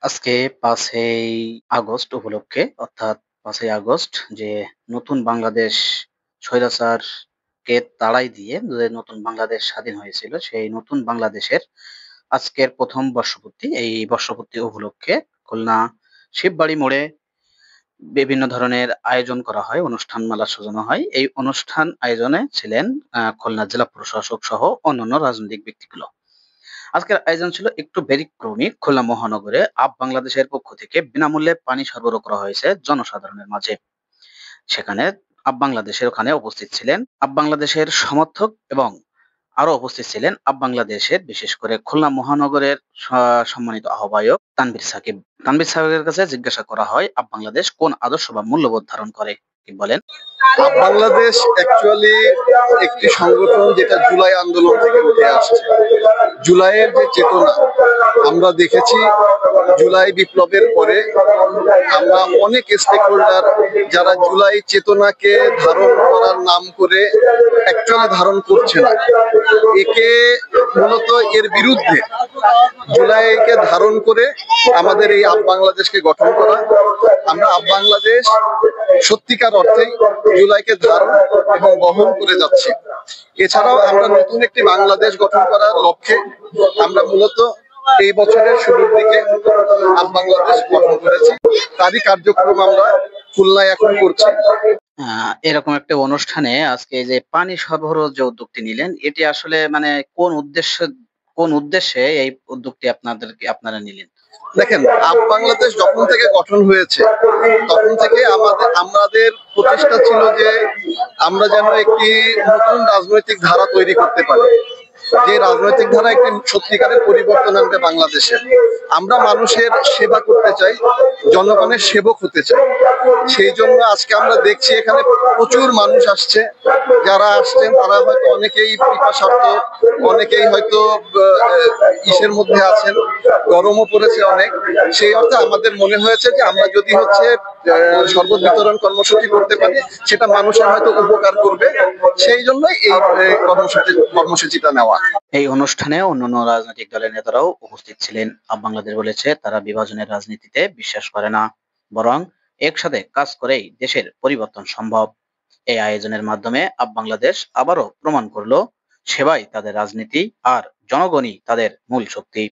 আজকে ৫ই আগস্ট উপলক্ষে অর্থাৎ ৫ই আগস্ট যে নতুন বাংলাদেশ স্বৈরাচারকে তাড়াই দিয়ে যে নতুন বাংলাদেশ স্বাধীন হয়েছিল, সেই নতুন বাংলাদেশের আজকের ১ম বর্ষপূর্তি। এই বর্ষপূর্তি উপলক্ষে খুলনা শিববাড়ি মোড়ে বিভিন্ন ধরনের আয়োজন করা হয়, অনুষ্ঠানমালা সাজানো হয়। এই অনুষ্ঠান আয়োজনে ছিলেন খুলনা জেলা প্রশাসক সহ অন্যান্য রাজনৈতিক ব্যক্তিগুলো। আজকের আয়োজন ছিল একটু ব্যতিক্রমী। খুলনা মহানগরে বাংলাদেশের পক্ষ থেকে বিনামূল্যে পানি সরবরাহ করা হয়েছে জনসাধারণের মাঝে। সেখানে বাংলাদেশের ওখানে উপস্থিত ছিলেন বাংলাদেশের সমর্থক এবং আরো উপস্থিত ছিলেন বাংলাদেশের বিশেষ করে খুলনা মহানগরের সম্মানিত আহ্বায়ক তানভীর সাকিব। তানভীর সাকিবের কাছে জিজ্ঞাসা করা হয় বাংলাদেশ কোন আদর্শ বা মূল্যবোধ ধারণ করে, কি বলেন? বাংলাদেশ অ্যাকচুয়ালি একটি সংগঠন যেটা জুলাই আন্দোলন থেকে উঠে আসছে। জুলাইয়ের যে চেতনা আমরা দেখেছি, জুলাই বিপ্লবের পরে আমরা অনেক স্টেক হোল্ডার যারা জুলাই চেতনাকে ধারণ করার নাম করে অ্যাকচুয়ালি ধারণ করছে না, একে মূলত এর বিরুদ্ধে জুলাইকে ধারণ করে আমাদের এই বাংলাদেশকে গঠন করা। আমরা বাংলাদেশ সত্যিকার অর্থেই জুলাইকে ধারণ এবং বহন করে যাচ্ছি। এছাড়াও আমরা নতুন একটি বাংলাদেশ গঠন করার লক্ষ্যে আমরা মূলত এই বছরের শুরুর দিকে বাংলাদেশ গঠন করেছি। তারই কার্যক্রম আমরা খুলনায় এখন করছি। এরকম একটা অনুষ্ঠানে আজকে এই যে পানি সরবরাহ যে উদ্যোগটি নিলেন, এটি আসলে মানে কোন উদ্দেশ্যে এই উদ্যোগটি আপনারা নিলেন? দেখেন, বাংলাদেশ যখন থেকে গঠন হয়েছে তখন থেকে আমাদের প্রচেষ্টা ছিল যে আমরা যেন একটি নতুন রাজনৈতিক ধারা তৈরি করতে পারি, যে রাজনৈতিক ধারা একটি সত্যিকারের পরিবর্তন আনবে বাংলাদেশে। আমরা মানুষের সেবা করতে চাই, জনগণের সেবক হতে চাই। সেই জন্য আজকে আমরা দেখছি এখানে প্রচুর মানুষ আসছে। যারা আসছেন তারা হয়তো অনেকেই পিপাসার্থ, অনেকেই হয়তো ইসের মধ্যে আছেন, গরমও পড়েছে অনেক। সেই অর্থে আমাদের মনে হয়েছে যে আমরা যদি শরবত বিতরণ কর্মসূচি করতে পারি, সেটা মানুষের হয়তো উপকার করবে। সেই জন্যই এই কর্মসূচিটা নেওয়া। এই অনুষ্ঠানে অন্যান্য রাজনৈতিক দলের নেতারাও উপস্থিত ছিলেন। বাংলাদেশ বলেছে তারা বিভাজনের রাজনীতিতে বিশ্বাস করে না, বরং একসাথে কাজ করেই দেশের পরিবর্তন সম্ভব। এই আয়োজনের মাধ্যমে বাংলাদেশ আবারও প্রমাণ করলো সেবাই তাদের রাজনীতি আর জনগণই তাদের মূল শক্তি।